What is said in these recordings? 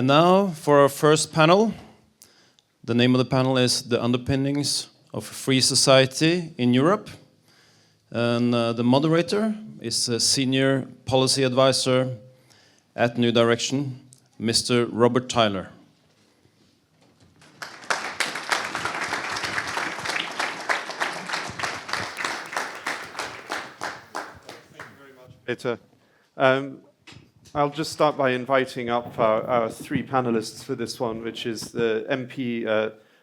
And now for our first panel. The name of the panel is The Underpinnings of Free Society in Europe. And the moderator is a Senior Policy Advisor at New Direction, Mr. Robert Tyler. Thank you very much, Peter. I'll just start by inviting up our three panelists for this one, which is the MP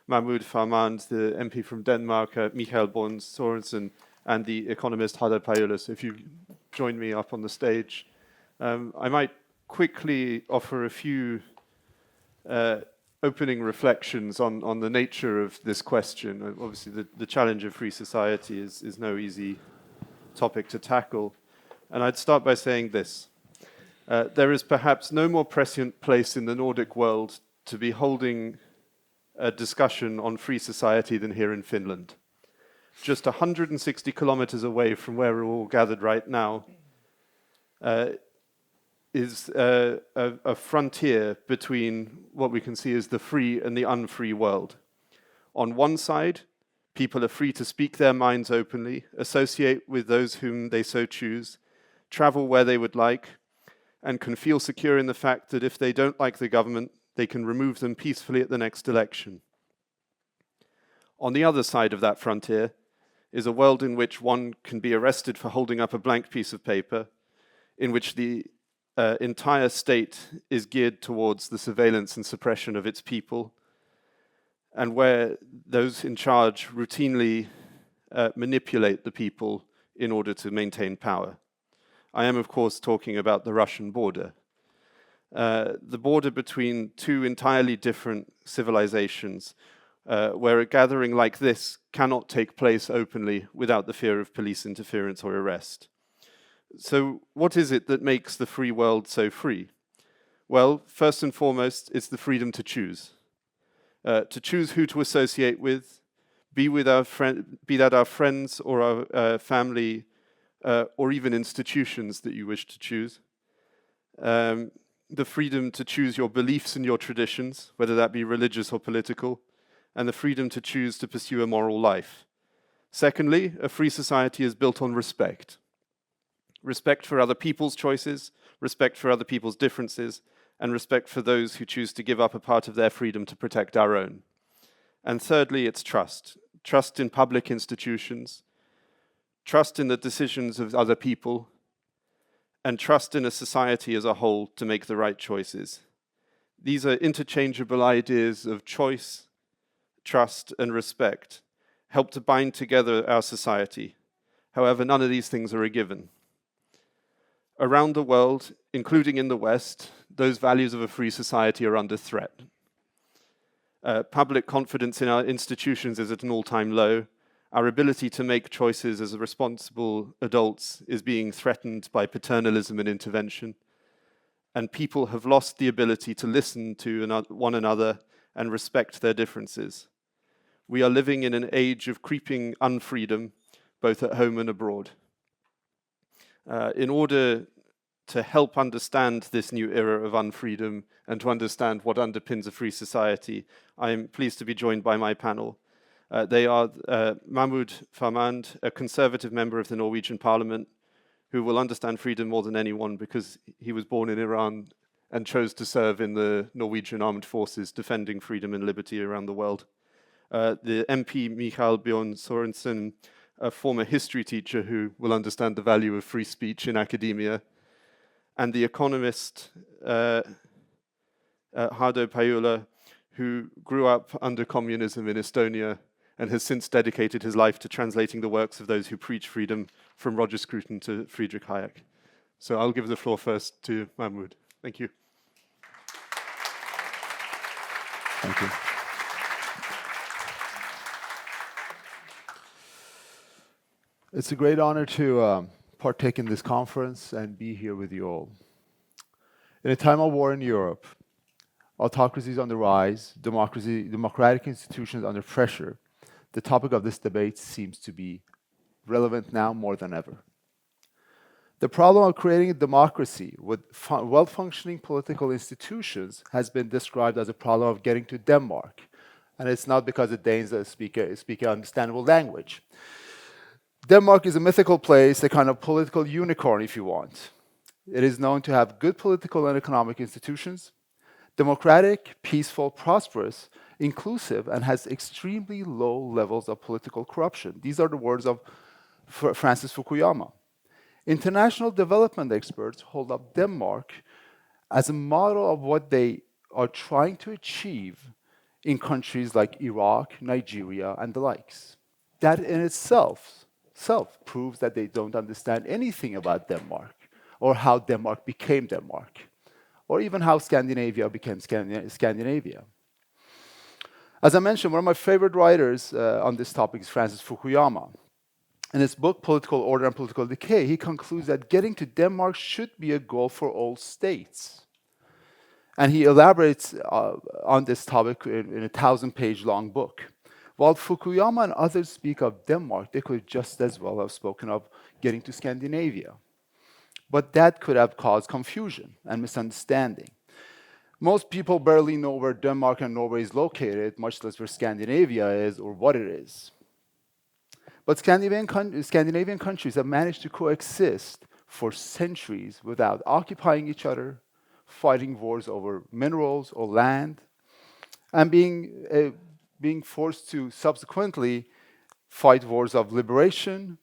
Mahmoud Farmand, the MP from Denmark, Michael Born Sorensen, and the economist Hader Paulus. If you join me up on the stage, I might quickly offer a few opening reflections on the nature of this question. Obviously, the challenge of free society is no easy topic to tackle. And I'd start by saying this. There is perhaps no more prescient place in the Nordic world to be holding a discussion on free society than here in Finland. Just 160 kilometers away from where we're all gathered right now is a frontier between what we can see as the free and the unfree world. On one side, people are free to speak their minds openly, associate with those whom they so choose, travel where they would like, and can feel secure in the fact that if they don't like the government, they can remove them peacefully at the next election. On the other side of that frontier is a world in which one can be arrested for holding up a blank piece of paper, in which the entire state is geared towards the surveillance and suppression of its people, and where those in charge routinely manipulate the people in order to maintain power. I am, of course, talking about the Russian border. The border between two entirely different civilizations, where a gathering like this cannot take place openly without the fear of police interference or arrest. So what is it that makes the free world so free? Well, first and foremost, it's the freedom to choose. To choose who to associate with, be that our friends or our family, or even institutions that you wish to choose. The freedom to choose your beliefs and your traditions, whether that be religious or political, and the freedom to choose to pursue a moral life. Secondly, a free society is built on respect. Respect for other people's choices, respect for other people's differences, and respect for those who choose to give up a part of their freedom to protect our own. And thirdly, it's trust. Trust in public institutions, trust in the decisions of other people, and trust in a society as a whole to make the right choices. These are interchangeable ideas of choice, trust, and respect, help to bind together our society. However, none of these things are a given. Around the world, including in the West, those values of a free society are under threat. Public confidence in our institutions is at an all-time low. Our ability to make choices as responsible adults is being threatened by paternalism and intervention. And people have lost the ability to listen to one another and respect their differences. We are living in an age of creeping unfreedom, both at home and abroad. In order to help understand this new era of unfreedom and to understand what underpins a free society, I am pleased to be joined by my panel. They are Mahmoud Farmand, a conservative member of the Norwegian Parliament, who will understand freedom more than anyone because he was born in Iran and chose to serve in the Norwegian armed forces, defending freedom and liberty around the world. The MP Michael Born Sorensen, a former history teacher who will understand the value of free speech in academia, and the economist Hader Paulus, who grew up under communism in Estonia and has since dedicated his life to translating the works of those who preach freedom from Roger Scruton to Friedrich Hayek. So I'll give the floor first to Mahmoud. Thank you. Thank you. It's a great honor to partake in this conference and be here with you all. In a time of war in Europe, autocracies on the rise, democratic institutions under pressure, the topic of this debate seems to be relevant now more than ever. The problem of creating a democracy with well-functioning political institutions has been described as a problem of getting to Denmark. And it's not because the Danes speak an understandable language. Denmark is a mythical place, a kind of political unicorn, if you want. It is known to have good political and economic institutions, democratic, peaceful, prosperous, inclusive, and has extremely low levels of political corruption. These are the words of Francis Fukuyama. International development experts hold up Denmark as a model of what they are trying to achieve in countries like Iraq, Nigeria, and the likes. That in itself proves that they don't understand anything about Denmark, or how Denmark became Denmark, or even how Scandinavia became Scandinavia. As I mentioned, one of my favorite writers on this topic is Francis Fukuyama. In his book, Political Order and Political Decay, he concludes that getting to Denmark should be a goal for all states. And he elaborates on this topic in a 1,000-page long book. While Fukuyama and others speak of Denmark, they could just as well have spoken of getting to Scandinavia. But that could have caused confusion and misunderstanding. Most people barely know where Denmark and Norway is located, much less where Scandinavia is or what it is. But Scandinavian countries have managed to coexist for centuries without occupying each other, fighting wars over minerals or land, and being forced to subsequently fight wars of liberation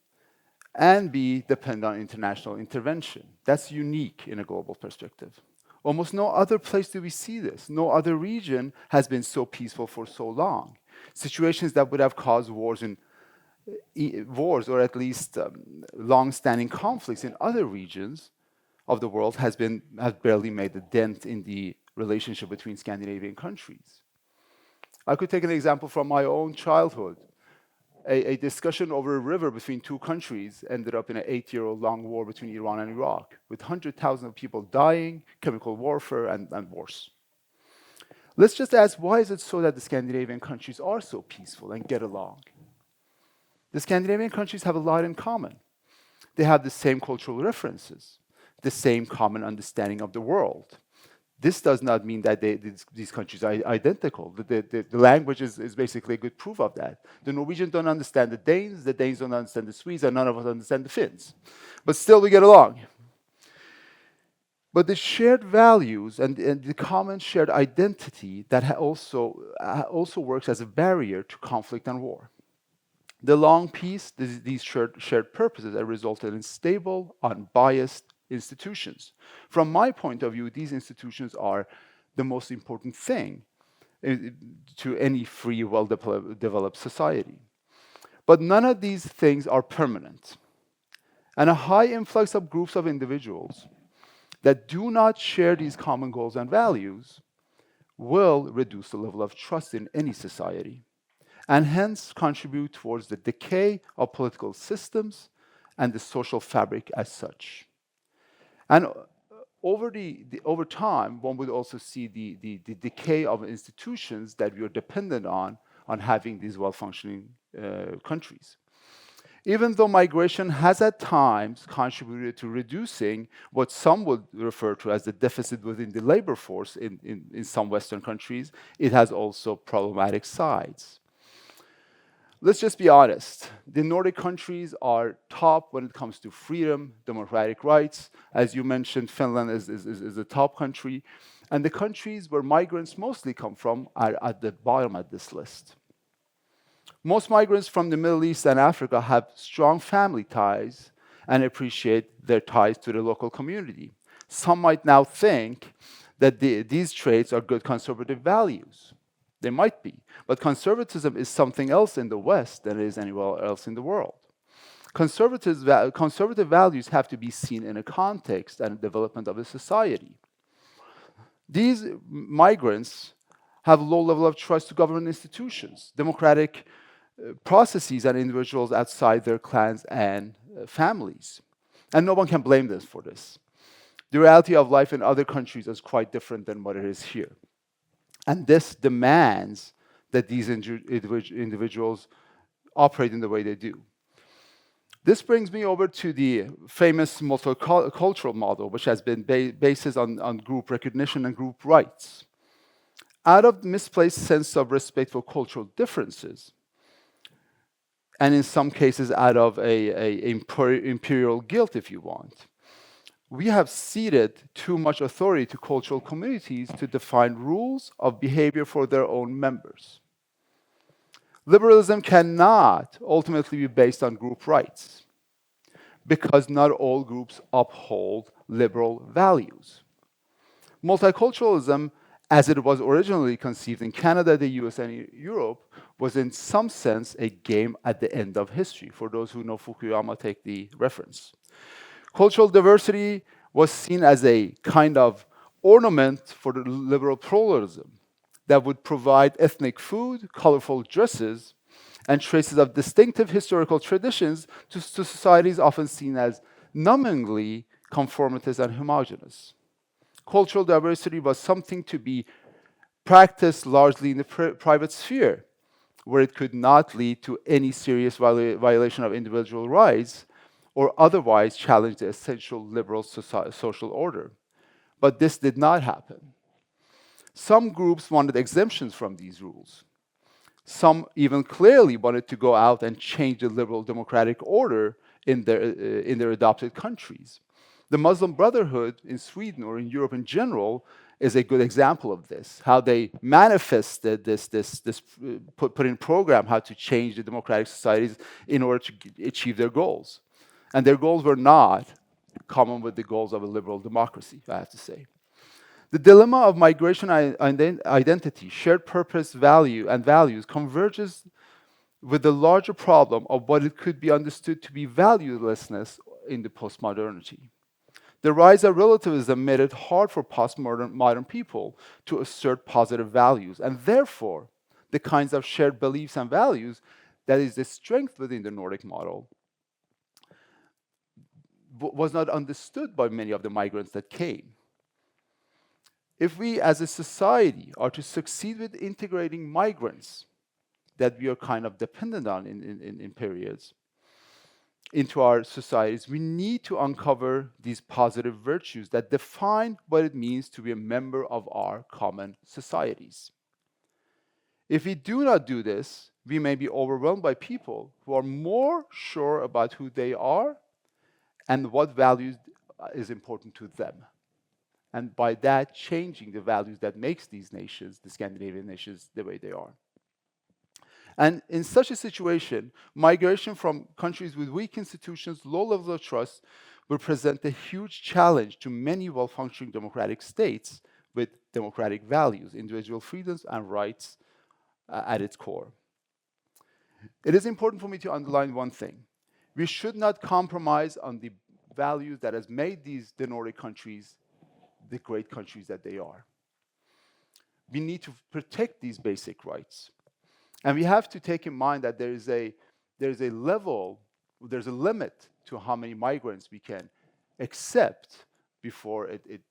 and be dependent on international intervention. That's unique in a global perspective. Almost no other place do we see this. No other region has been so peaceful for so long. Situations that would have caused wars or at least long-standing conflicts in other regions of the world have barely made a dent in the relationship between Scandinavian countries. I could take an example from my own childhood. A discussion over a river between two countries ended up in an 8-year-old long war between Iran and Iraq, with 100,000 of people dying, chemical warfare, and wars. Let's just ask, why is it so that the Scandinavian countries are so peaceful and get along? The Scandinavian countries have a lot in common. They have the same cultural references, the same common understanding of the world. This does not mean that these countries are identical. The language is basically a good proof of that. The Norwegians don't understand the Danes don't understand the Swedes, and none of us understand the Finns. But still we get along. But the shared values and the common shared identity that also works as a barrier to conflict and war. The long peace, these shared purposes have resulted in stable, unbiased institutions. From my point of view, these institutions are the most important thing to any free, well-developed society. But none of these things are permanent. And a high influx of groups of individuals that do not share these common goals and values will reduce the level of trust in any society, and hence contribute towards the decay of political systems and the social fabric as such. And over time, one would also see the decay of institutions that we are dependent on having these well-functioning countries. Even though migration has at times contributed to reducing what some would refer to as the deficit within the labor force in some Western countries, it has also problematic sides. Let's just be honest. The Nordic countries are top when it comes to freedom, democratic rights. As you mentioned, Finland is a top country. And the countries where migrants mostly come from are at the bottom of this list. Most migrants from the Middle East and Africa have strong family ties and appreciate their ties to the local community. Some might now think that these traits are good conservative values. They might be, but conservatism is something else in the West than it is anywhere else in the world. Conservative values have to be seen in a context and development of a society. These migrants have a low level of trust to government institutions, democratic processes, and individuals outside their clans and families. And no one can blame them for this. The reality of life in other countries is quite different than what it is here. And this demands that these individuals operate in the way they do. This brings me over to the famous multicultural model, which has been based on group recognition and group rights. Out of the misplaced sense of respect for cultural differences, and in some cases out of imperial guilt, if you want, we have ceded too much authority to cultural communities to define rules of behavior for their own members. Liberalism cannot ultimately be based on group rights because not all groups uphold liberal values. Multiculturalism, as it was originally conceived in Canada, the US, and Europe, was in some sense a game at the end of history. For those who know Fukuyama, take the reference. Cultural diversity was seen as a kind of ornament for the liberal pluralism that would provide ethnic food, colorful dresses, and traces of distinctive historical traditions to societies often seen as numbingly conformitist and homogeneous. Cultural diversity was something to be practiced largely in the private sphere, where it could not lead to any serious violation of individual rights or otherwise challenge the essential liberal social order. But this did not happen. Some groups wanted exemptions from these rules. Some even clearly wanted to go out and change the liberal democratic order in their adopted countries. The Muslim Brotherhood in Sweden or in Europe in general is a good example of this, how they manifested put in program how to change the democratic societies in order to achieve their goals. And their goals were not common with the goals of a liberal democracy, I have to say. The dilemma of migration identity, shared purpose, value, and values converges with the larger problem of what it could be understood to be valuelessness in the postmodernity. The rise of relativism made it hard for modern people to assert positive values, and therefore, the kinds of shared beliefs and values that is the strength within the Nordic model was not understood by many of the migrants that came. If we as a society are to succeed with integrating migrants that we are kind of dependent on in periods into our societies, we need to uncover these positive virtues that define what it means to be a member of our common societies. If we do not do this, we may be overwhelmed by people who are more sure about who they are and what values is important to them. And by that, changing the values that makes these nations, the Scandinavian nations, the way they are. And in such a situation, migration from countries with weak institutions, low levels of trust, will present a huge challenge to many well-functioning democratic states with democratic values, individual freedoms and rights at its core. It is important for me to underline one thing. We should not compromise on the values that has made the Nordic countries the great countries that they are. We need to protect these basic rights. And we have to take in mind that there's a limit to how many migrants we can accept before it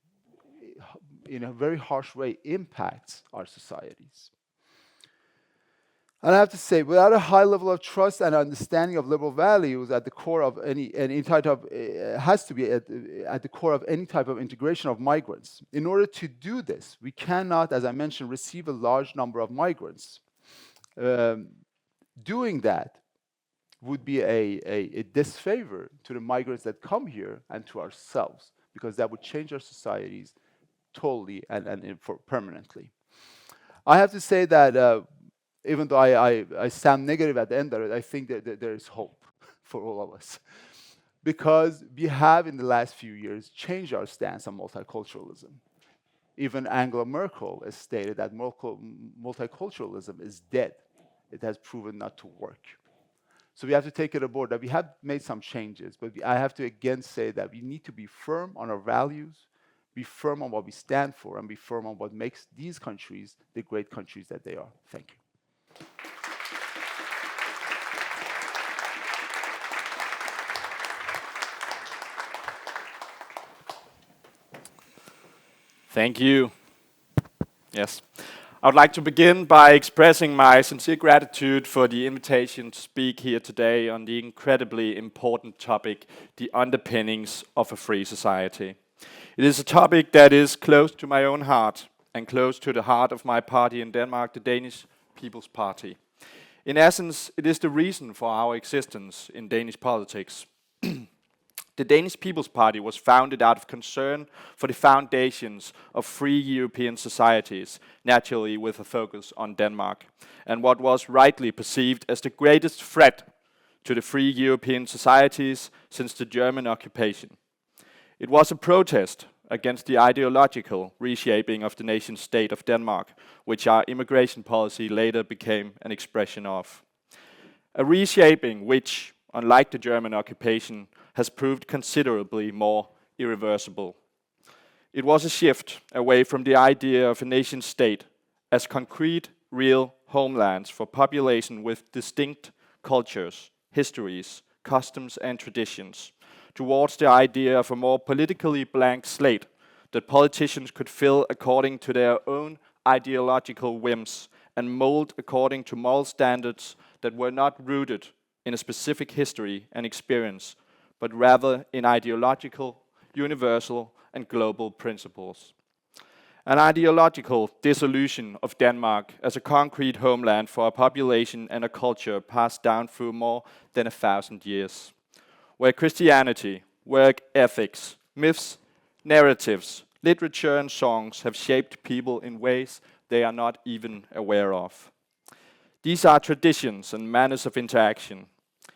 in a very harsh way impacts our societies. And I have to say, without a high level of trust and understanding of liberal values at the core of any type of has to be at the core of any type of integration of migrants. In order to do this, we cannot, as I mentioned, receive a large number of migrants. Doing that would be a disfavor to the migrants that come here and to ourselves, because that would change our societies totally and permanently. I have to say that even though I sound negative at the end of it, I think that there is hope for all of us. Because we have, in the last few years, changed our stance on multiculturalism. Even Angela Merkel has stated that multiculturalism is dead. It has proven not to work. So we have to take it aboard that we have made some changes, but I have to again say that we need to be firm on our values, be firm on what we stand for, and be firm on what makes these countries the great countries that they are. Thank you. Thank you. Yes. I would like to begin by expressing my sincere gratitude for the invitation to speak here today on the incredibly important topic, the underpinnings of a free society. It is a topic that is close to my own heart and close to the heart of my party in Denmark, the Danish People's Party. In essence, it is the reason for our existence in Danish politics. The Danish People's Party was founded out of concern for the foundations of free European societies, naturally with a focus on Denmark, and what was rightly perceived as the greatest threat to the free European societies since the German occupation. It was a protest against the ideological reshaping of the nation state of Denmark, which our immigration policy later became an expression of. A reshaping which, unlike the German occupation, has proved considerably more irreversible. It was a shift away from the idea of a nation state as concrete, real homelands for population with distinct cultures, histories, customs and traditions, towards the idea of a more politically blank slate that politicians could fill according to their own ideological whims and mold according to moral standards that were not rooted in a specific history and experience, but rather in ideological, universal, and global principles. An ideological dissolution of Denmark as a concrete homeland for a population and a culture passed down through more than 1,000 years, where Christianity, work ethics, myths, narratives, literature, and songs have shaped people in ways they are not even aware of. These are traditions and manners of interaction,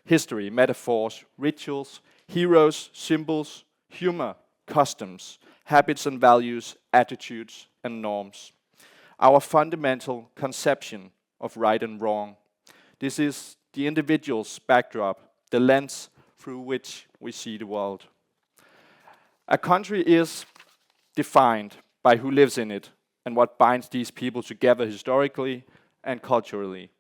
history, metaphors, rituals, heroes, symbols, humor, customs, habits and values, attitudes and norms. Our fundamental conception of right and wrong. This is the individual's backdrop, the lens through which we see the world. A country is defined by who lives in it and what binds these people together historically and culturally.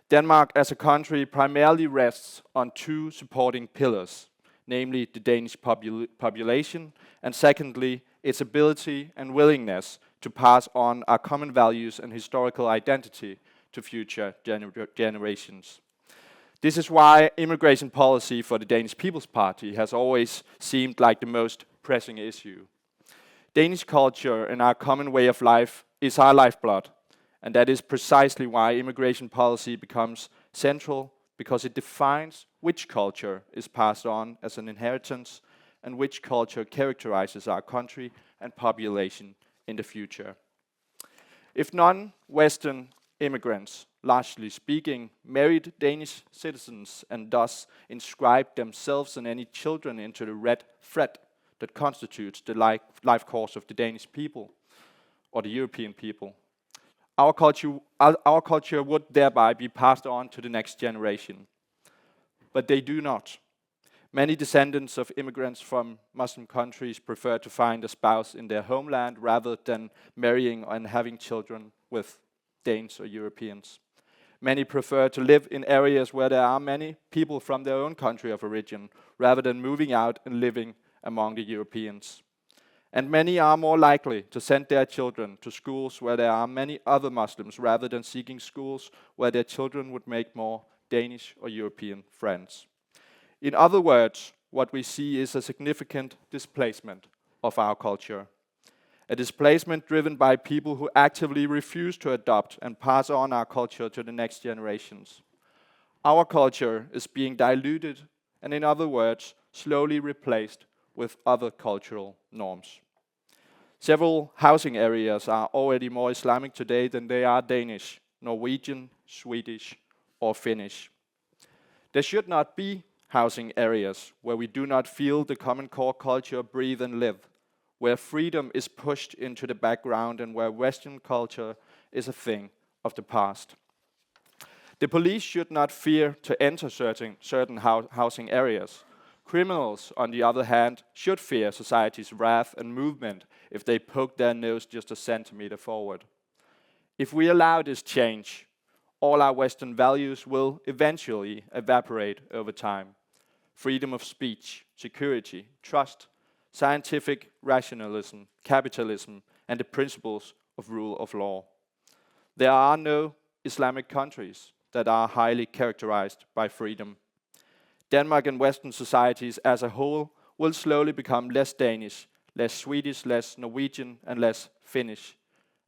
Denmark as a country primarily rests on two supporting pillars, namely the Danish population, and secondly, its ability and willingness to pass on our common values and historical identity to future generations. This is why immigration policy for the Danish People's Party has always seemed like the most pressing issue. Danish culture and our common way of life is our lifeblood, and that is precisely why immigration policy becomes central, because it defines which culture is passed on as an inheritance and which culture characterizes our country and population in the future. If non-Western immigrants, largely speaking, married Danish citizens and thus inscribed themselves and any children into the red thread that constitutes the life course of the Danish people or the European people, our culture would thereby be passed on to the next generation. But they do not. Many descendants of immigrants from Muslim countries prefer to find a spouse in their homeland rather than marrying and having children with Danes or Europeans. Many prefer to live in areas where there are many people from their own country of origin rather than moving out and living among the Europeans. And many are more likely to send their children to schools where there are many other Muslims rather than seeking schools where their children would make more Danish or European friends. In other words, what we see is a significant displacement of our culture. A displacement driven by people who actively refuse to adopt and pass on our culture to the next generations. Our culture is being diluted and, in other words, slowly replaced with other cultural norms. Several housing areas are already more Islamic today than they are Danish, Norwegian, Swedish, or Finnish. There should not be housing areas where we do not feel the common core culture breathe and live, where freedom is pushed into the background and where Western culture is a thing of the past. The police should not fear to enter certain housing areas. Criminals, on the other hand, should fear society's wrath and movement if they poke their nose just a centimeter forward. If we allow this change, all our Western values will eventually evaporate over time. Freedom of speech, security, trust, scientific rationalism, capitalism, and the principles of rule of law. There are no Islamic countries that are highly characterized by freedom. Denmark and Western societies as a whole will slowly become less Danish, less Swedish, less Norwegian, and less Finnish,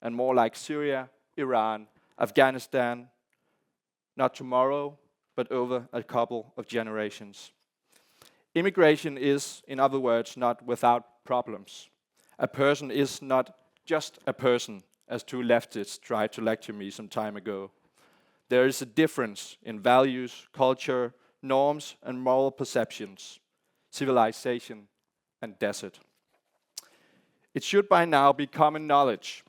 and more like Syria, Iran, Afghanistan, not tomorrow, but over a couple of generations. Immigration is, in other words, not without problems. A person is not just a person, as two leftists tried to lecture me some time ago. There is a difference in values, culture, norms, and moral perceptions, civilization and desert. It should by now be common knowledge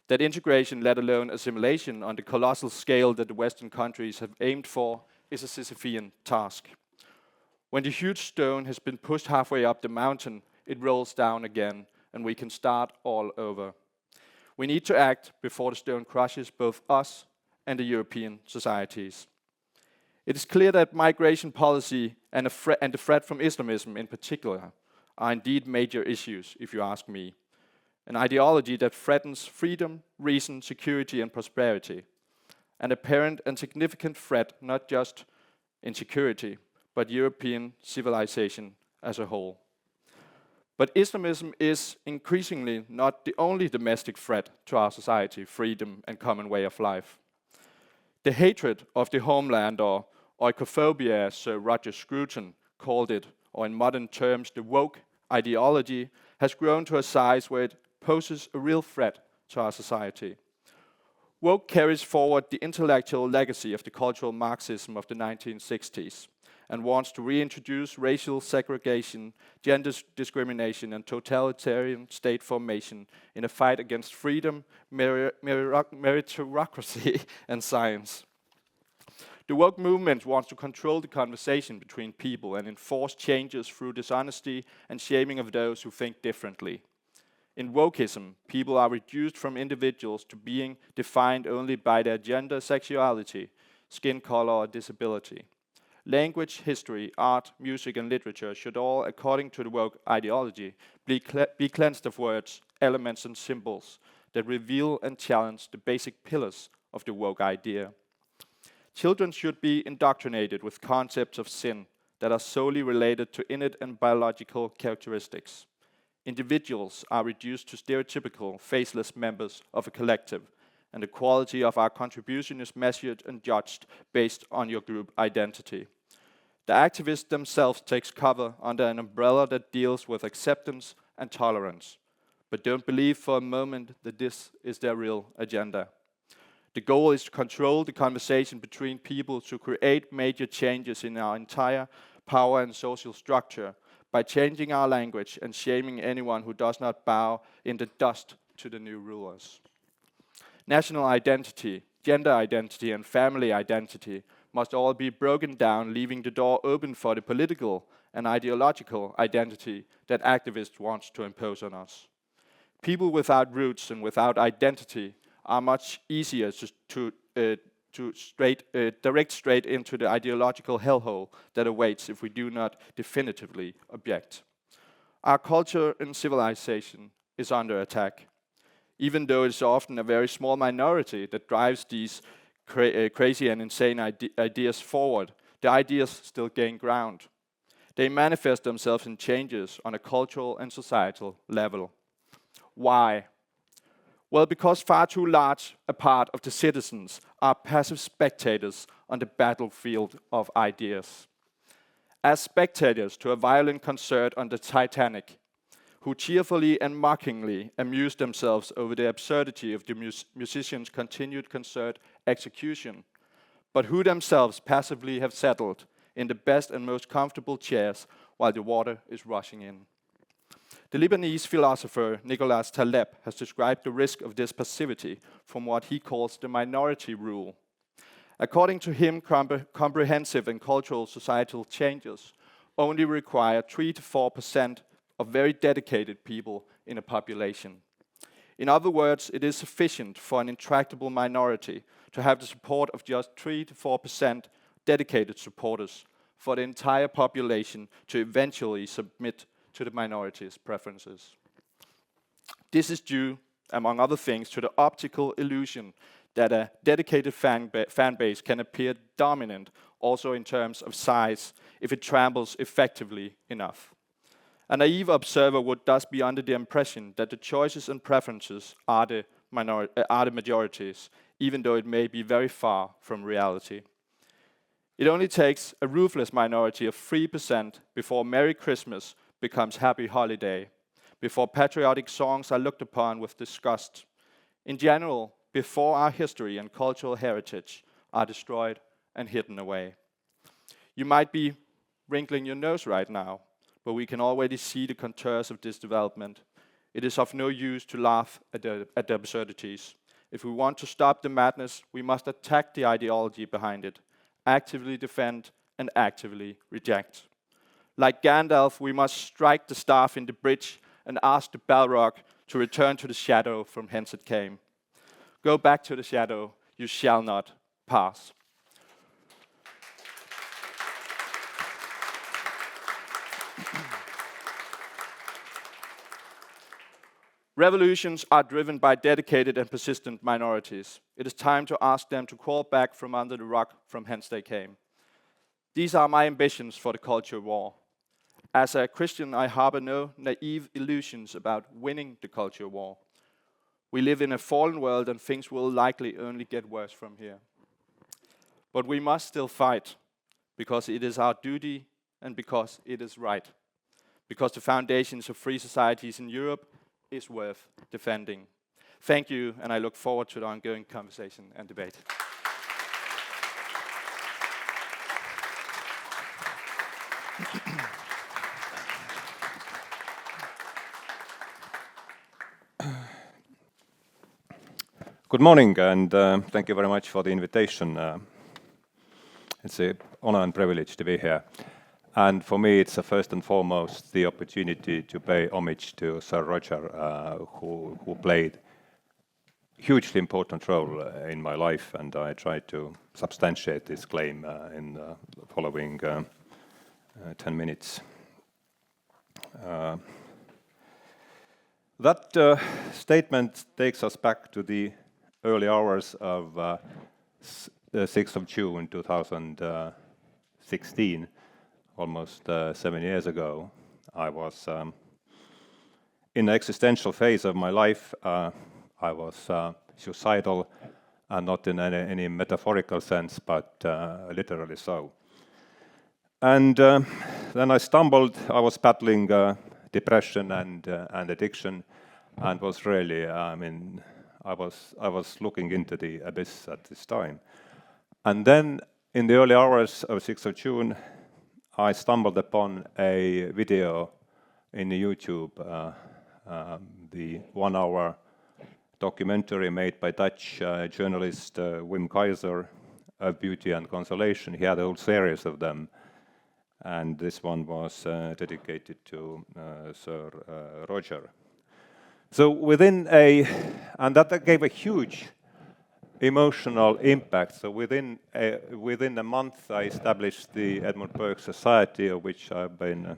that integration, let alone assimilation, on the colossal scale that the Western countries have aimed for, is a Sisyphean task. When the huge stone has been pushed halfway up the mountain, it rolls down again, and we can start all over. We need to act before the stone crushes both us and the European societies. It is clear that migration policy and the threat from Islamism in particular are indeed major issues, if you ask me. An ideology that threatens freedom, reason, security, and prosperity. An apparent and significant threat not just in security, but European civilization as a whole. But Islamism is increasingly not the only domestic threat to our society, freedom, and common way of life. The hatred of the homeland, or oikophobia, as Sir Roger Scruton called it, or in modern terms, the woke ideology, has grown to a size where it poses a real threat to our society. Woke carries forward the intellectual legacy of the cultural Marxism of the 1960s and wants to reintroduce racial segregation, gender discrimination, and totalitarian state formation in a fight against freedom, meritocracy, and science. The woke movement wants to control the conversation between people and enforce changes through dishonesty and shaming of those who think differently. In wokeism, people are reduced from individuals to being defined only by their gender, sexuality, skin color, or disability. Language, history, art, music, and literature should all, according to the woke ideology, be cleansed of words, elements, and symbols that reveal and challenge the basic pillars of the woke idea. Children should be indoctrinated with concepts of sin that are solely related to innate and biological characteristics. Individuals are reduced to stereotypical, faceless members of a collective, and the quality of our contribution is measured and judged based on your group identity. The activists themselves take cover under an umbrella that deals with acceptance and tolerance, but don't believe for a moment that this is their real agenda. The goal is to control the conversation between people to create major changes in our entire power and social structure by changing our language and shaming anyone who does not bow in the dust to the new rulers. National identity, gender identity, and family identity must all be broken down, leaving the door open for the political and ideological identity that activists want to impose on us. People without roots and without identity are much easier to direct straight into the ideological hellhole that awaits if we do not definitively object. Our culture and civilization is under attack. Even though it's often a very small minority that drives these crazy and insane ideas forward, the ideas still gain ground. They manifest themselves in changes on a cultural and societal level. Why? Well, because far too large a part of the citizens are passive spectators on the battlefield of ideas. As spectators to a violent concert on the Titanic, who cheerfully and mockingly amuse themselves over the absurdity of the musician's continued concert execution, but who themselves passively have settled in the best and most comfortable chairs while the water is rushing in. The Lebanese philosopher Nicholas Taleb has described the risk of this passivity from what he calls the minority rule. According to him, comprehensive and cultural societal changes only require 3 to 4% of very dedicated people in a population. In other words, it is sufficient for an intractable minority to have the support of just 3 to 4% dedicated supporters for the entire population to eventually submit to the minority's preferences. This is due, among other things, to the optical illusion that a dedicated fan base can appear dominant also in terms of size if it tramples effectively enough. A naive observer would thus be under the impression that the choices and preferences are the majorities, even though it may be very far from reality. It only takes a ruthless minority of 3% before Merry Christmas becomes Happy Holiday, before patriotic songs are looked upon with disgust. In general, before our history and cultural heritage are destroyed and hidden away. You might be wrinkling your nose right now, but we can already see the contours of this development. It is of no use to laugh at the absurdities. If we want to stop the madness, we must attack the ideology behind it, actively defend and actively reject. Like Gandalf, we must strike the staff in the bridge and ask the Balrog to return to the shadow from whence it came. Go back to the shadow, you shall not pass. Revolutions are driven by dedicated and persistent minorities. It is time to ask them to crawl back from under the rock from whence they came. These are my ambitions for the culture war. As a Christian, I harbor no naive illusions about winning the culture war. We live in a fallen world and things will likely only get worse from here. But we must still fight, because it is our duty and because it is right. Because the foundations of free societies in Europe is worth defending. Thank you, and I look forward to the ongoing conversation and debate. Good morning, and thank you very much for the invitation. It's an honor and privilege to be here. And for me, it's first and foremost the opportunity to pay homage to Sir Roger, who played a hugely important role in my life, and I try to substantiate this claim in the following 10 minutes. That statement takes us back to the early hours of the 6th of June 2016, almost 7 years ago. I was in the existential phase of my life. I was suicidal, and not in any metaphorical sense, but literally so. And then I stumbled. I was battling depression and addiction, and was really, I was looking into the abyss at this time. And then in the early hours of 6th of June, I stumbled upon a video in YouTube, the 1-hour documentary made by Dutch journalist Wim Keizer of Beauty and Consolation. He had a whole series of them, and this one was dedicated to Sir Roger. So and that gave a huge emotional impact. So within a month, I established the Edmund Burke Society, of which I've been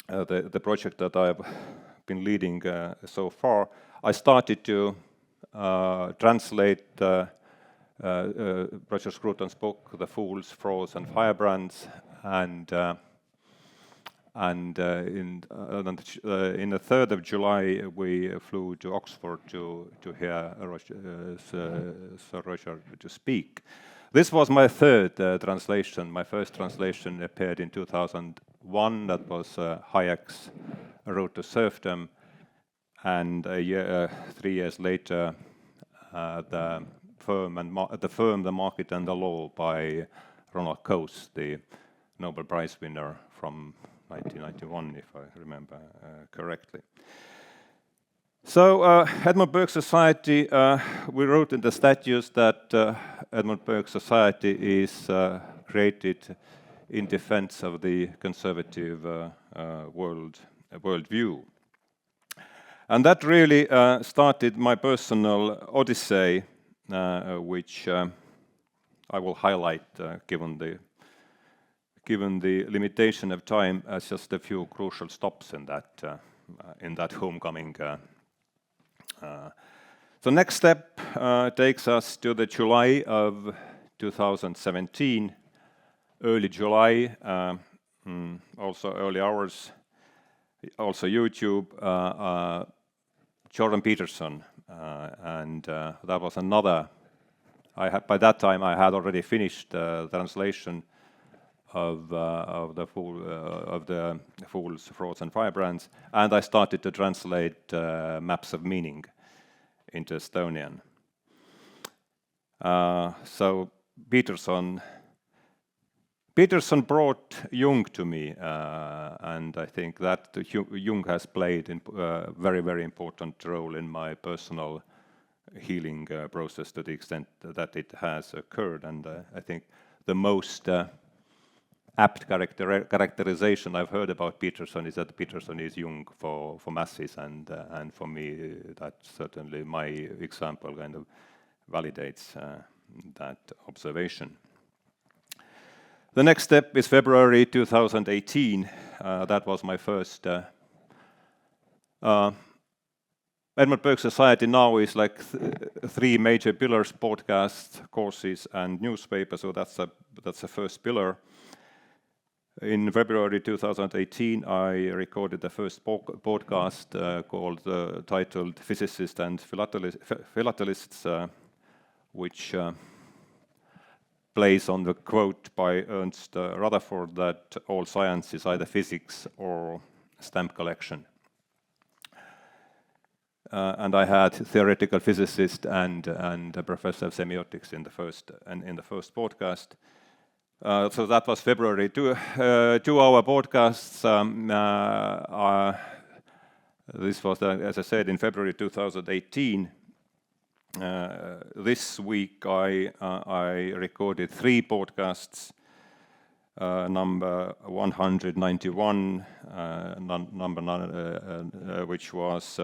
the project that I've been leading so far. I started to translate Roger Scruton's book, The Fools, Frauds and Firebrands, and in the 3rd of July, we flew to Oxford to hear Sir Roger to speak. This was my third translation. My first translation appeared in 2001. That was Hayek's Road to Serfdom. And 3 years later, The Firm, The Market and the Law by Ronald Coase, the Nobel Prize winner from 1991, if I remember correctly. So Edmund Burke Society, we wrote in the statutes that Edmund Burke Society is created in defense of the conservative worldview. And that really started my personal odyssey, which I will highlight given the limitation of time as just a few crucial stops in that homecoming The next step takes us to the July of 2017, early July, also early hours, also YouTube, Jordan Peterson, and that was another. By that time I had already finished the translation of the Fools, Frauds, and Firebrands, and I started to translate Maps of Meaning into Estonian. So Peterson brought Jung to me, and I think that Jung has played a very, very important role in my personal healing process to the extent that it has occurred. And I think the most apt characterization I've heard about Peterson is that Peterson is Jung for masses, and for me that certainly my example kind of validates that observation. The next step is February 2018. That was my first. Edmund Burke Society now is like three major pillars: podcasts, courses, and newspaper. So that's the first pillar. In February 2018, I recorded the first podcast titled "Physicists and Philatelists," which plays on the quote by Ernst Rutherford that all science is either physics or stamp collection. And I had theoretical physicist and a professor of semiotics in the first podcast. So that was February. 2-hour podcasts. This was, as I said, in February 2018. This week I recorded 3 podcasts. Number 191, which was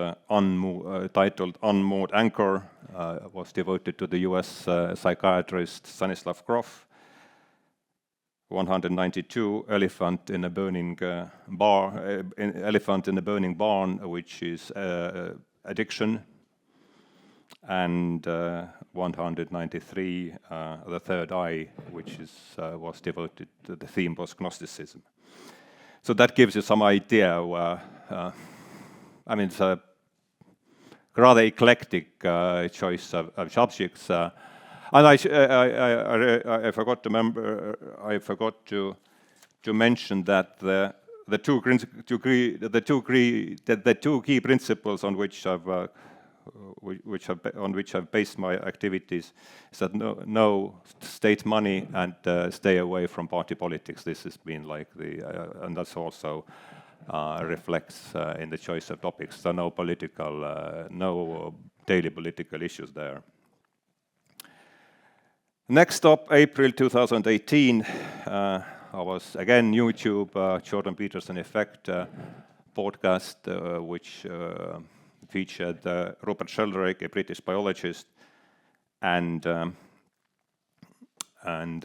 titled "Unmoored Anchor," was devoted to the U.S. Psychiatrist Stanislav Grof. 192, "Elephant in a Burning Elephant in a Burning Barn," which is addiction. And 193, "The Third Eye," which was devoted to the theme was Gnosticism. So that gives you some idea. I mean, it's a rather eclectic choice of subjects. And I forgot to mention that the two key principles on which I've based my activities is that no state money and stay away from party politics. This has been like and that's also reflects in the choice of topics. So no daily political issues there. Next up, April 2018, I was again YouTube, Jordan Peterson Effect podcast, which featured Rupert Sheldrake, a British biologist, and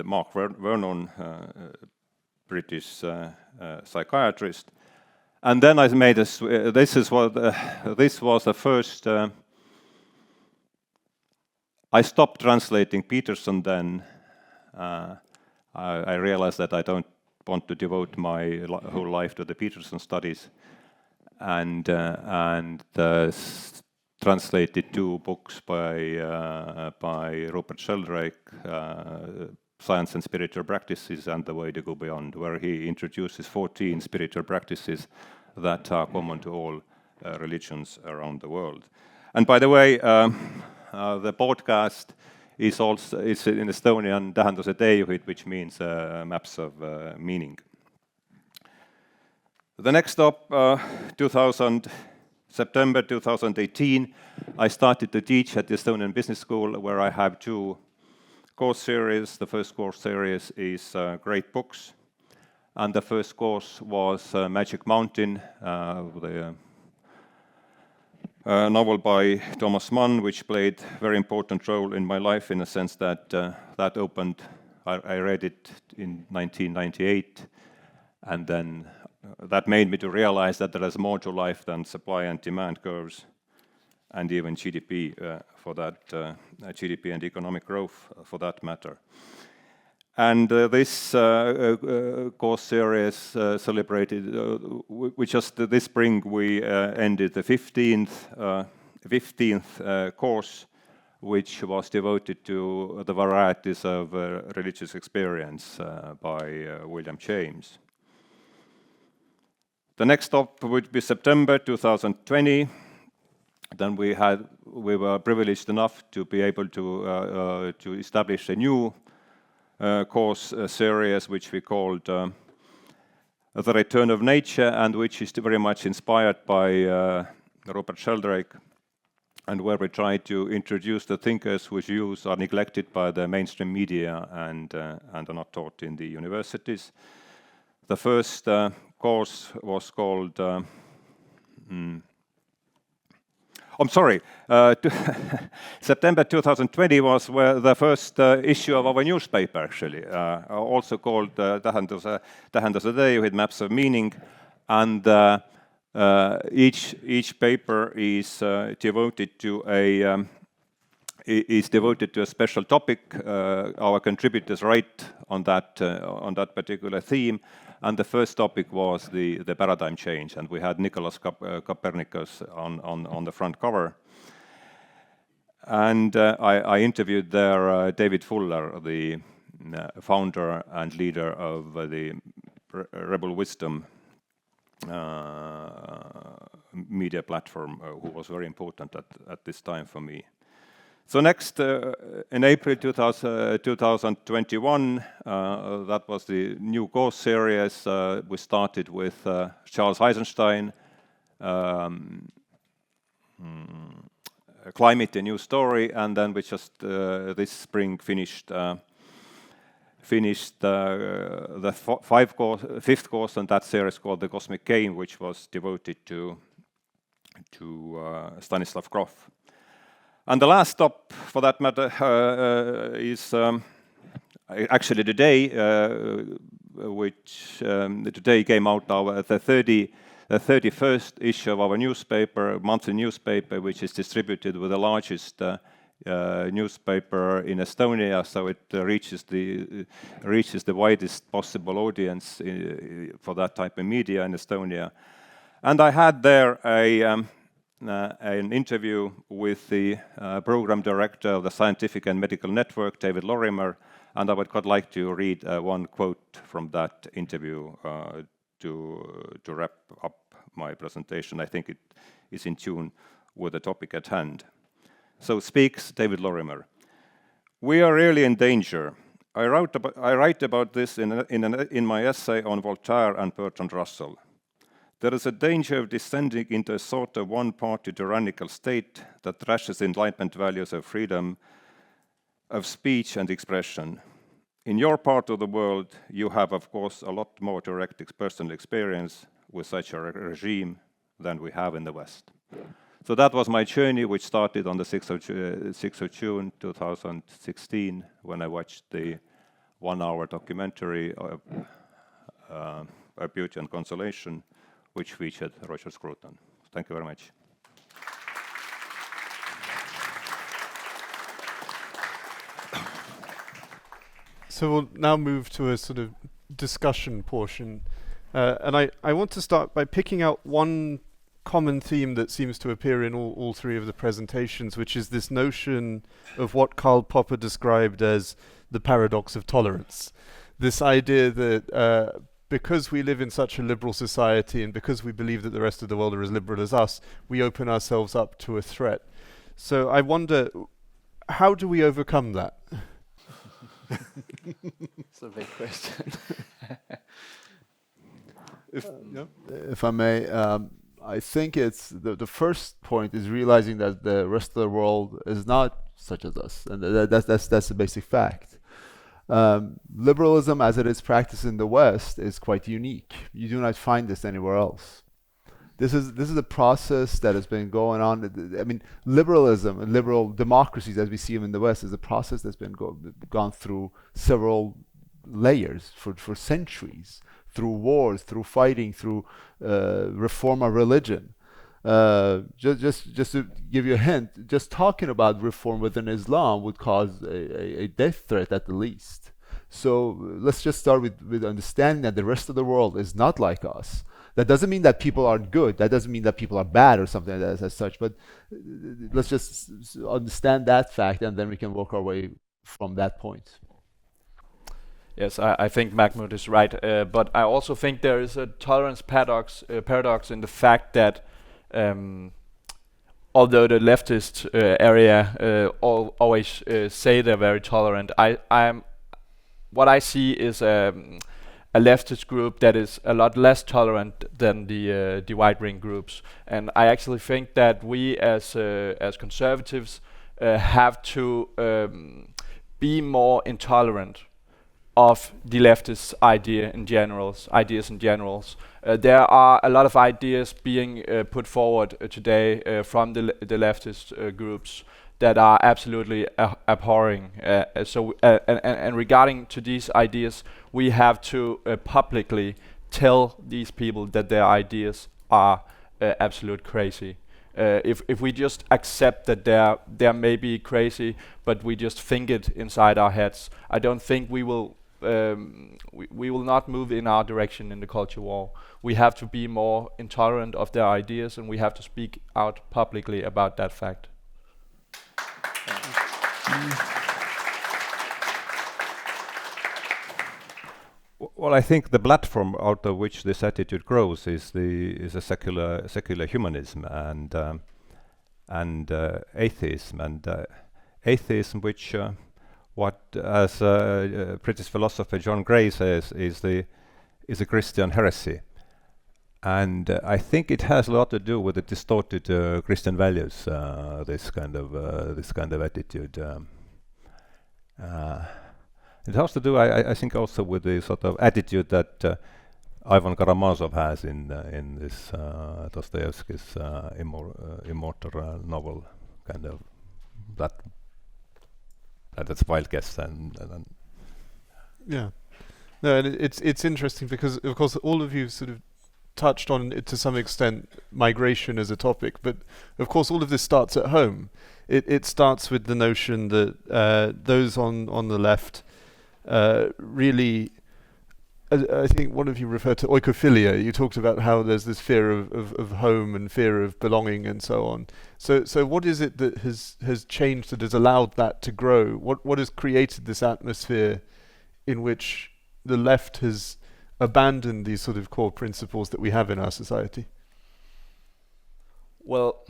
Mark Vernon, British psychiatrist. And then I made this was the first. I stopped translating Peterson then. I realized that I don't want to devote my whole life to the Peterson studies, and translated 2 books by Rupert Sheldrake, Science and Spiritual Practices and The Way to Go Beyond, where he introduces 14 spiritual practices that are common to all religions around the world. And by the way, the podcast is in Estonian tähenduse teejuhid, which means maps of meaning. The next stop, September 2018, I started to teach at the Estonian Business School, where I have 2 course series. The first course series is Great Books, and the first course was Magic Mountain, the novel by Thomas Mann, which played a very important role in my life in the sense that that opened. I read it in 1998, and then that made me to realize that there is more to life than supply and demand curves, and even GDP for that, GDP and economic growth for that matter. And this course series celebrated, we just this spring we ended the 15th course, which was devoted to the varieties of religious experience by William James. The next stop would be September 2020. Then we were privileged enough to be able to establish a new course series, which we called The Return of Nature, and which is very much inspired by Rupert Sheldrake, and where we try to introduce the thinkers whose views are neglected by the mainstream media and are not taught in the universities. The first course was called September 2020 was the first issue of our newspaper, actually, also called Tähenduse Day with Maps of Meaning, and each paper is devoted to a special topic. Our contributors write on that particular theme. And the first topic was the paradigm change, and we had Nicholas Copernicus on the front cover. And I interviewed there David Fuller, the founder and leader of the Rebel Wisdom media platform, who was very important at this time for me. So next, in April 2021, that was the new course series. We started with Charles Eisenstein, Climate, a New Story, and then we just this spring finished the fifth course on that series called The Cosmic Game, which was devoted to Stanislav Grof. And the last stop, for that matter, is actually today, which today came out now the 31st issue of our newspaper, monthly newspaper, which is distributed with the largest newspaper in Estonia, so it reaches the widest possible audience for that type of media in Estonia. And I had there an interview with the program director of the Scientific and Medical Network, David Lorimer, and I would quite like to read one quote from that interview to wrap up my presentation. I think it is in tune with the topic at hand. So speaks David Lorimer. We are really in danger. I write about this in my essay on Voltaire and Bertrand Russell. There is a danger of descending into a sort of one-party tyrannical state that trashes Enlightenment values of freedom of speech and expression. In your part of the world, you have, of course, a lot more direct personal experience with such a regime than we have in the West. So that was my journey, which started on the 6th of June 2016, when I watched the one-hour documentary of Beauty and Consolation, which featured Roger Scruton. Thank you very much. So we'll now move to a sort of discussion portion. And I want to start by picking out one common theme that seems to appear in all three of the presentations, which is this notion of what Karl Popper described as the paradox of tolerance. This idea that because we live in such a liberal society and because we believe that the rest of the world are as liberal as us, we open ourselves up to a threat. So I wonder, how do we overcome that? It's a big question. If I may, I think it's the first point is realizing that the rest of the world is not such as us, and that's the basic fact. Liberalism, as it is practiced in the West, is quite unique. You do not find this anywhere else. This is a process that has been going on. I mean, liberalism and liberal democracies, as we see them in the West, is a process that's been gone through several layers for centuries, through wars, through fighting, through reform of religion. Just to give you a hint, just talking about reform within Islam would cause a death threat at the least. So let's just start with understanding that the rest of the world is not like us. That doesn't mean that people aren't good. That doesn't mean that people are bad or something like that as such. But let's just understand that fact, and then we can work our way from that point. Yes, I think Mahmoud is right, but I also think there is a tolerance paradox in the fact that although the leftist area always say they're very tolerant, what I see is a leftist group that is a lot less tolerant than the right-wing groups, and I actually think that we as conservatives have to be more intolerant of the leftist ideas in general. There are a lot of ideas being put forward today from the leftist groups that are absolutely abhorring. And regarding to these ideas, we have to publicly tell these people that their ideas are absolute crazy. If we just accept that they're maybe crazy, but we just think it inside our heads, I don't think we will not move in our direction in the culture war. We have to be more intolerant of their ideas, and we have to speak out publicly about that fact. Well, I think the platform out of which this attitude grows is a secular humanism and atheism, atheism, which what as British philosopher John Gray says is a Christian heresy, and I think it has a lot to do with the distorted Christian values. This kind of attitude. It has to do, I think, also with the sort of attitude that Ivan Karamazov has in this Dostoevsky's immortal novel, kind of that's a wild guess and Yeah, no, and it's interesting because of course all of you sort of touched on it to some extent, migration as a topic, but of course all of this starts at home. It starts with the notion that those on the left really, I think one of you referred to oikophilia. You talked about how there's this fear of home and fear of belonging and so on. So what is it that has changed, that has allowed that to grow? What has created this atmosphere in which the left has abandoned these sort of core principles that we have in our society? Well,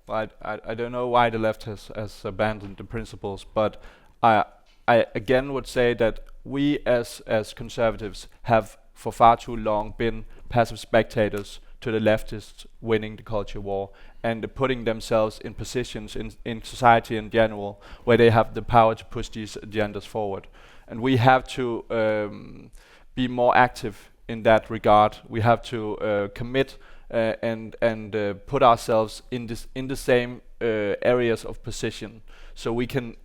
I don't know why the left has abandoned the principles, but I again would say that we as conservatives have for far too long been passive spectators to the leftists winning the culture war and putting themselves in positions in society in general where they have the power to push these agendas forward. And we have to be more active in that regard. We have to commit and put ourselves in the same areas of position, so we can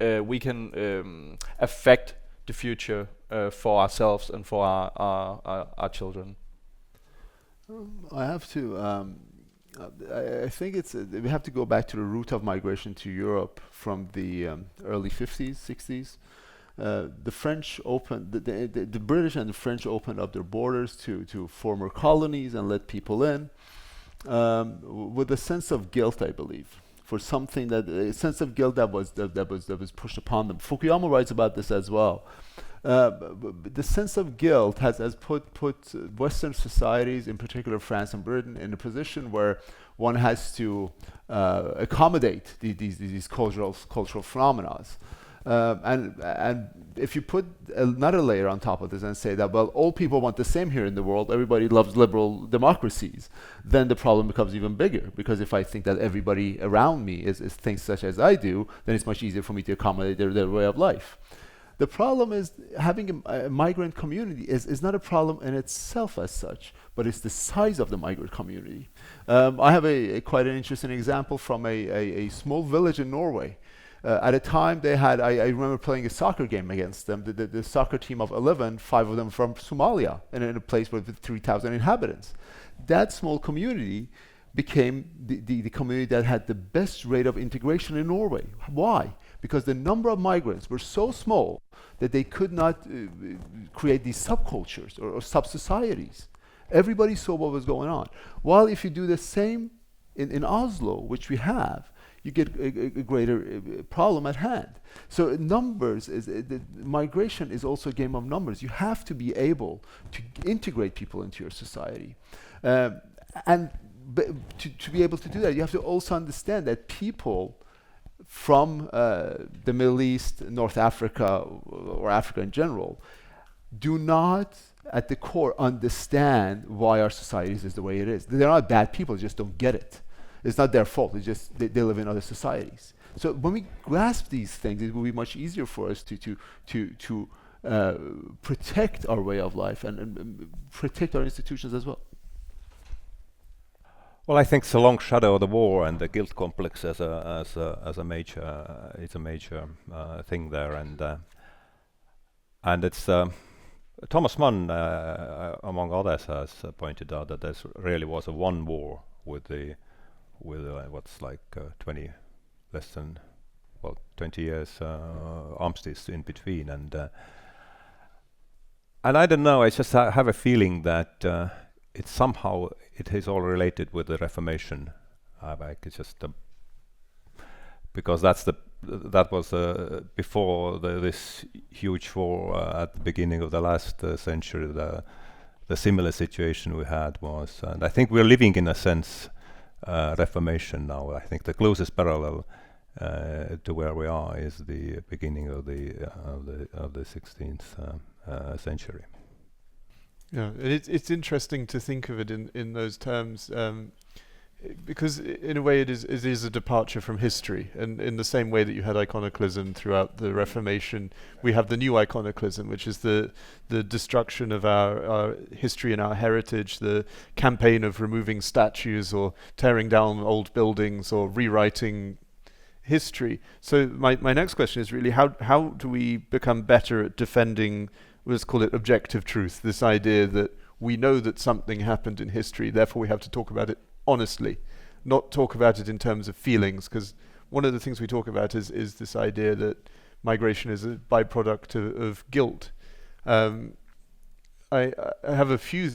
affect the future for ourselves and for our children. I have to. I think we have to go back to the root of migration to Europe from the early 50s, 60s. The French opened, the British and the French opened up their borders to former colonies and let people in with a sense of guilt, I believe, for something a sense of guilt that was pushed upon them. Fukuyama writes about this as well. The sense of guilt has put Western societies, in particular France and Britain, in a position where one has to accommodate these cultural phenomena. And if you put another layer on top of this and say that, well, all people want the same here in the world, everybody loves liberal democracies, then the problem becomes even bigger. Because if I think that everybody around me is thinks such as I do, then it's much easier for me to accommodate their way of life. The problem is having a migrant community is not a problem in itself as such, but it's the size of the migrant community. I have quite an interesting example from a small village in Norway. At a time they had, I remember playing a soccer game against them, the soccer team of 11, 5 of them from Somalia, and in a place with 3,000 inhabitants. That small community became the community that had the best rate of integration in Norway. Why? Because the number of migrants were so small that they could not create these subcultures or sub-societies. Everybody saw what was going on. While if you do the same in Oslo, which we have, you get a greater problem at hand. So numbers, migration is also a game of numbers. You have to be able to integrate people into your society. And to be able to do that, you have to also understand that people from the Middle East, North Africa, or Africa in general, do not, at the core, understand why our societies is the way it is. They're not bad people, they just don't get it. It's not their fault, it's just they live in other societies. So when we grasp these things, it will be much easier for us to protect our way of life and protect our institutions as well. Well, I think the long shadow of the war and the guilt complex as a major it's a major thing there, and it's Thomas Mann, among others, has pointed out that there really was a one war with what's like 20 years armistice in between, and I don't know. I just have a feeling that it somehow it is all related with the Reformation. Like it's just because that was before this huge war at the beginning of the last century. The similar situation we had was, and I think we're living in a sense Reformation now. I think the closest parallel to where we are is the beginning of the 16th century. Yeah, it's interesting to think of it in those terms, because in a way it is a departure from history, and in the same way that you had iconoclasm throughout the Reformation, we have the new iconoclasm, which is the destruction of our history and our heritage, the campaign of removing statues or tearing down old buildings or rewriting history. So my next question is really how do we become better at defending, let's call it objective truth, this idea that we know that something happened in history, therefore we have to talk about it honestly, not talk about it in terms of feelings, because one of the things we talk about is this idea that migration is a byproduct of guilt. I have a few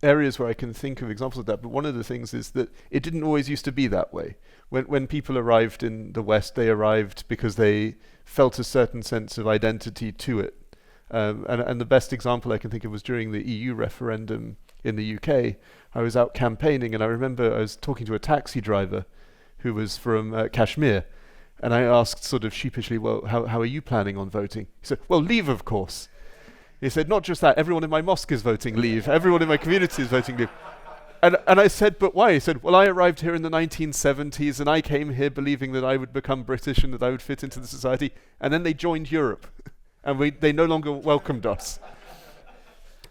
areas where I can think of examples of that, but one of the things is that it didn't always used to be that way. When people arrived in the West, they arrived because they felt a certain sense of identity to it. And the best example I can think of was during the EU referendum in the UK. I was out campaigning, and I remember I was talking to a taxi driver who was from Kashmir, and I asked sort of sheepishly, well, how are you planning on voting? He said, well, Leave, of course. He said, not just that, everyone in my mosque is voting Leave, everyone in my community is voting Leave. And I said, but why? He said, well, I arrived here in the 1970s, and I came here believing that I would become British and that I would fit into the society, and then they joined Europe, and they no longer welcomed us.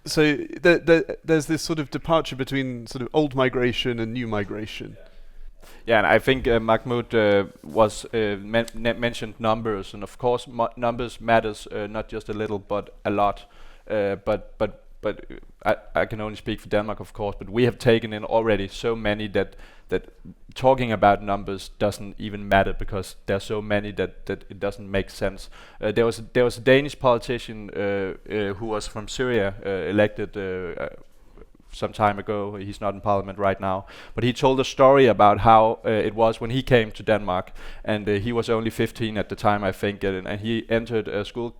So there's this sort of departure between sort of old migration and new migration. Yeah, and I think Mahmoud mentioned numbers, and of course numbers matters not just a little but a lot. But I can only speak for Denmark, of course. But we have taken in already so many that talking about numbers doesn't even matter, because there's so many that it doesn't make sense. There was a Danish politician who was from Syria, elected some time ago. He's not in parliament right now, but he told a story about how it was when he came to Denmark, and he was only 15 at the time, I think, and he entered a school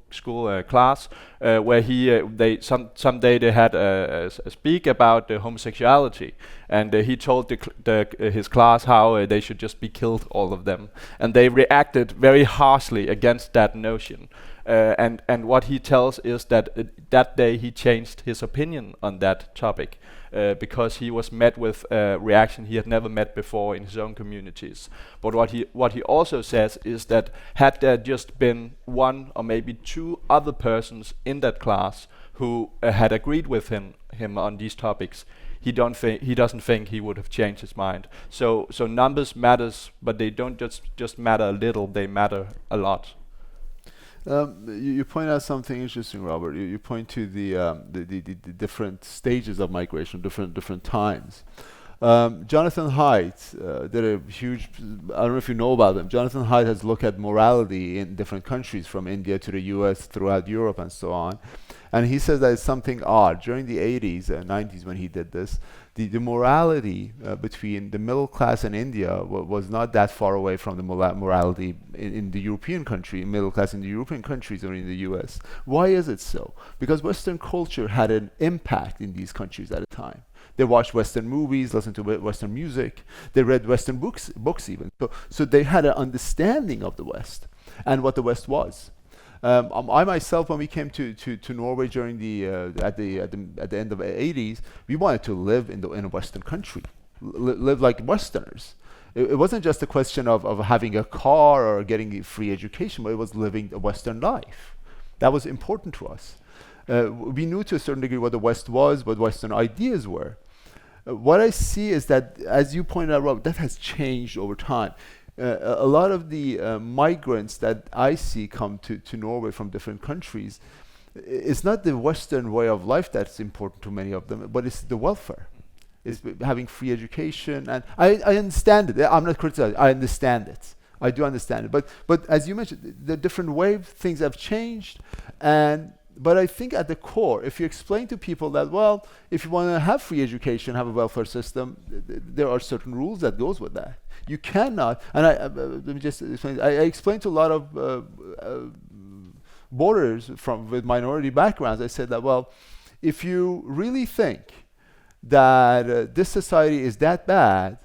class where someday they had a speak about homosexuality, and he told his class how they should just be killed, all of them, and they reacted very harshly against that notion. And what he tells is that that day he changed his opinion on that topic because he was met with a reaction he had never met before in his own communities. But what he also says is that had there just been one or maybe two other persons in that class who had agreed with him on these topics, he doesn't think he would have changed his mind. So numbers matters, but they don't just matter a little; they matter a lot. You point out something interesting, Robert. You point to the different stages of migration, different times. Jonathan Haidt did a huge, I don't know if you know about him. Jonathan Haidt has looked at morality in different countries, from India to the US, throughout Europe, and so on. And he says that it's something odd. During the 80s and 90s, when he did this, the morality between the middle class in India was not that far away from the morality in the European country, middle class in the European countries or in the US. Why is it so? Because Western culture had an impact in these countries at a time. They watched Western movies, listened to Western music, they read Western books even. So they had an understanding of the West and what the West was. I myself, when we came to Norway during at the end of the 80s, we wanted to live in a Western country, live like Westerners. It wasn't just a question of having a car or getting a free education, but it was living a Western life. That was important to us. We knew to a certain degree what the West was, what Western ideas were. What I see is that, as you pointed out, Rob, that has changed over time. A lot of the migrants that I see come to Norway from different countries, it's not the Western way of life that's important to many of them, but it's the welfare. It's having free education, and I understand it. I'm not criticizing. I understand it. I do understand it. But as you mentioned, the different ways things have changed, but I think at the core, if you explain to people that, well, if you want to have free education, have a welfare system, there are certain rules that goes with that. You cannot, and let me just explain. I explained to a lot of borders with minority backgrounds. I said that, well, if you really think that this society is that bad,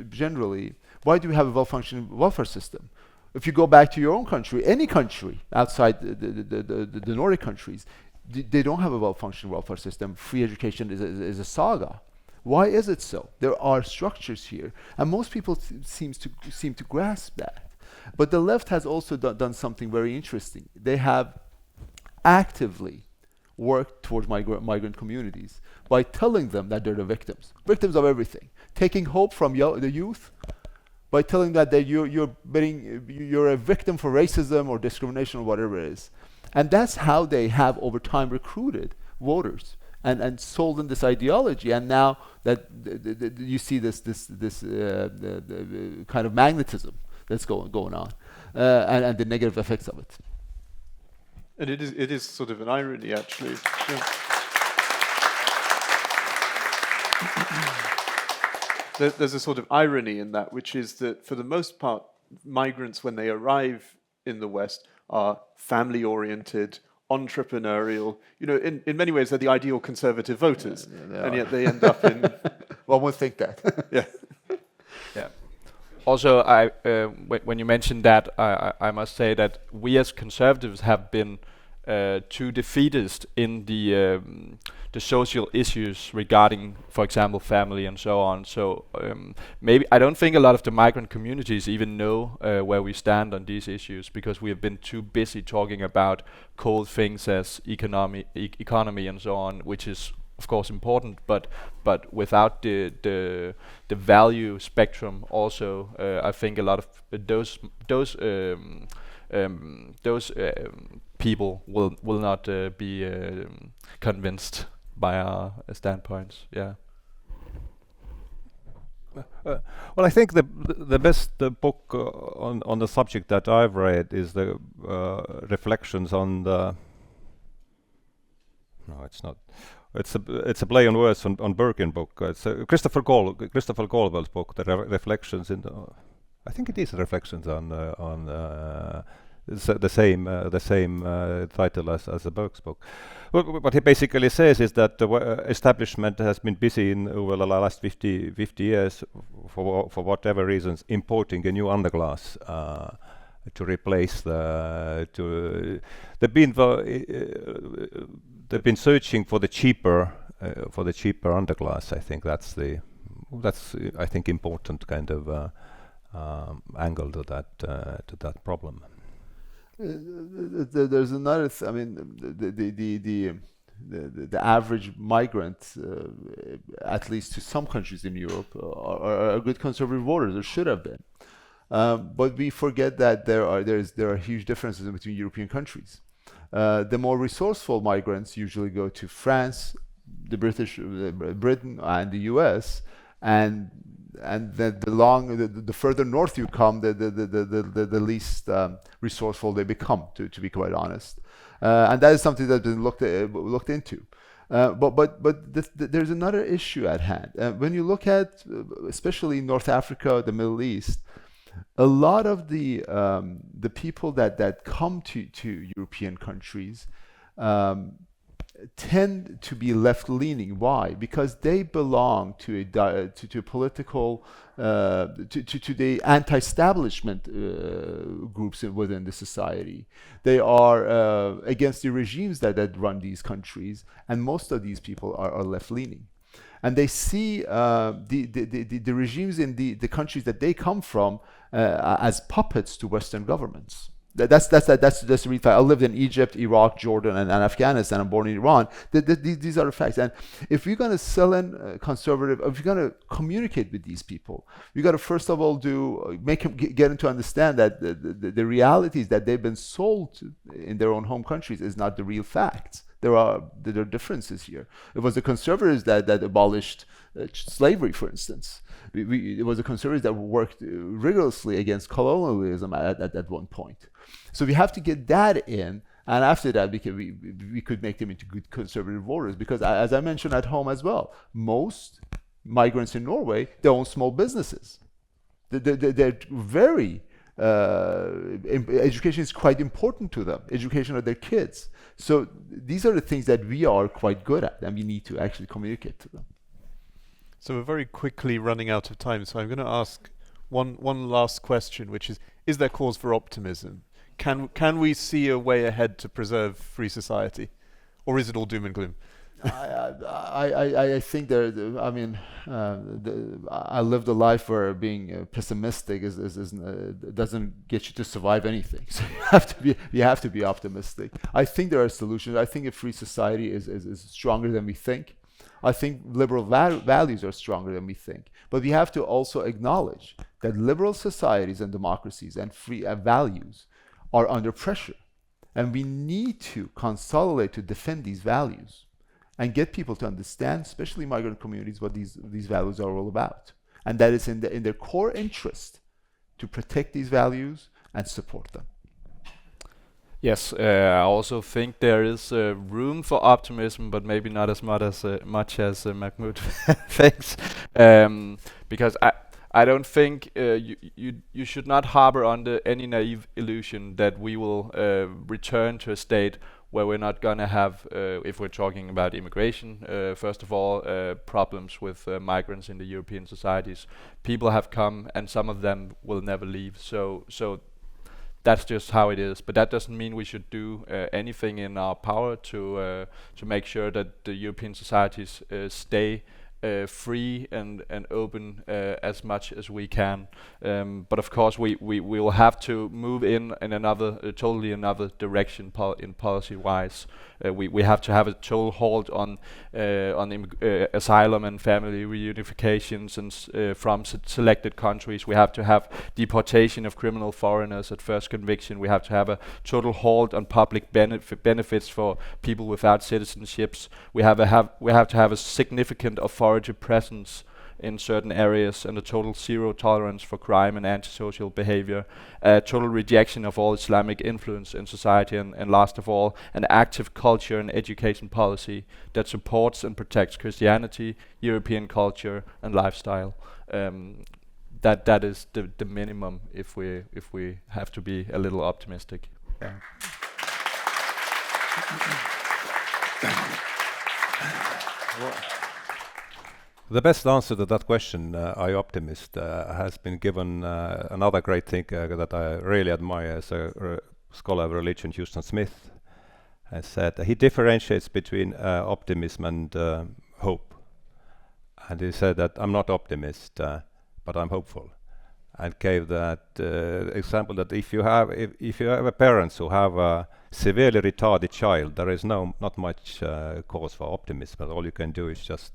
generally, why do we have a well-functioning welfare system? If you go back to your own country, any country outside the Nordic countries, they don't have a well-functioning welfare system. Free education is a saga. Why is it so? There are structures here, and most people seem to grasp that. But the left has also done something very interesting. They have actively worked towards migrant communities by telling them that they're the victims of everything, taking hope from the youth, by telling that you're a victim for racism or discrimination or whatever it is. And that's how they have over time recruited voters and sold them this ideology. And now that you see this kind of magnetism that's going on, and the negative effects of it. And it is sort of an irony, actually. Yeah. There's a sort of irony in that, which is that for the most part, migrants, when they arrive in the West, are family-oriented, entrepreneurial. You know, in many ways, they're the ideal conservative voters, and yet they end up in. One would think that. Yeah. Yeah. Also, when you mentioned that, I must say that we as conservatives have been too defeatist in the social issues regarding, for example, family and so on. So maybe I don't think a lot of the migrant communities even know where we stand on these issues, because we have been too busy talking about cold things as economy and so on, which is of course important, but without the value spectrum also, I think a lot of those people will not be convinced by our standpoints. Yeah. Well, I think the best book on the subject that I've read is the reflections on the. No, it's not. It's a play on words on Birkin book. It's Christopher Colwell's book, the reflections in the. I think it is reflections on. It's the same title as the Burke's book. What he basically says is that the establishment has been busy over the last 50 years, for whatever reasons, importing a new underclass to replace they've been searching for the cheaper underclass. I think that's I think important kind of angle to that problem. There's another. I mean, the average migrant, at least to some countries in Europe, are good conservative voters, or should have been. But we forget that there are huge differences between European countries. The more resourceful migrants usually go to France, Britain, and the US, and the further north you come, the least resourceful they become, to be quite honest. And that is something that's been looked into. There's another issue at hand. When you look at, especially North Africa, the Middle East, a lot of the people that come to European countries tend to be left-leaning. Why? Because they belong to a political to the anti-establishment groups within the society. They are against the regimes that run these countries, and most of these people are left-leaning. And they see the regimes in the countries that they come from as puppets to Western governments. That's the real fact. I lived in Egypt, Iraq, Jordan, and Afghanistan. I'm born in Iran. These are the facts. And if you're going to sell in conservative, if you're going to communicate with these people, you got to first of all make them get them to understand that the realities that they've been sold in their own home countries is not the real facts. There are differences here. It was the conservatives that abolished slavery, for instance. It was the conservatives that worked rigorously against colonialism at one point. So we have to get that in, and after that we could make them into good conservative voters. Because as I mentioned at home as well, most migrants in Norway, they own small businesses. They're very education is quite important to them. Education of their kids. So these are the things that we are quite good at, and we need to actually communicate to them. So we're very quickly running out of time, so I'm going to ask one last question, which is there cause for optimism? Can we see a way ahead to preserve free society, or is it all doom and gloom? I think I lived a life where being pessimistic doesn't get you to survive anything. So you have to be optimistic. I think there are solutions. I think a free society is stronger than we think. I think liberal values are stronger than we think. But we have to also acknowledge that liberal societies and democracies and free values are under pressure. And we need to consolidate to defend these values and get people to understand, especially migrant communities, what these values are all about. And that is in their core interest to protect these values and support them. Yes, I also think there is room for optimism, but maybe not as much as Mahmoud thinks, because I don't think you should not harbor under any naive illusion that we will return to a state where we're not going to have, if we're talking about immigration, first of all, problems with migrants in the European societies. People have come, and some of them will never leave. So that's just how it is. But that doesn't mean we should do anything in our power to make sure that the European societies stay free and open as much as we can. But of course, we will have to move in another totally another direction in policy-wise. We have to have a total halt on asylum and family reunifications and from selected countries. We have to have deportation of criminal foreigners at first conviction. We have to have a total halt on public benefits for people without citizenships. We have to have a significant authority presence in certain areas, and a total zero tolerance for crime and antisocial behavior, total rejection of all Islamic influence in society, and last of all, an active culture and education policy that supports and protects Christianity, European culture, and lifestyle. That is the minimum if we have to be a little optimistic. Yeah. The best answer to that question, are you optimist, has been given another great thinker that I really admire as a scholar of religion, Houston Smith, has said he differentiates between optimism and hope. And he said that I'm not optimist, but I'm hopeful. And gave that example that if you have a parents who have a severely retarded child, there is not much cause for optimism. But all you can do is just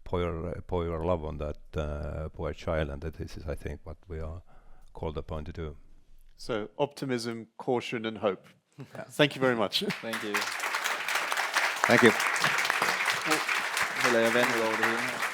pour your love on that poor child, and that this is, I think, what we are called upon to do. So optimism, caution, and hope. Thank you very much. Thank you. Thank you. Eller jeg vender over det hele her.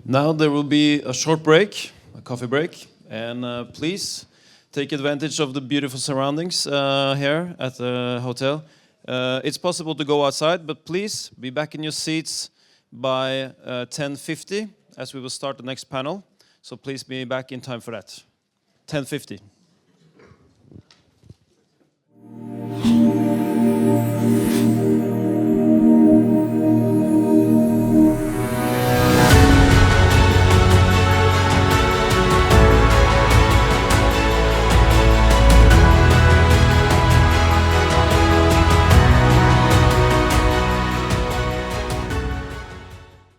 Now there will be a short break, a coffee break, and please take advantage of the beautiful surroundings here at the hotel. It's possible to go outside, but please be back in your seats by 10:50 as we will start the next panel. So please be back in time for that. 10:50.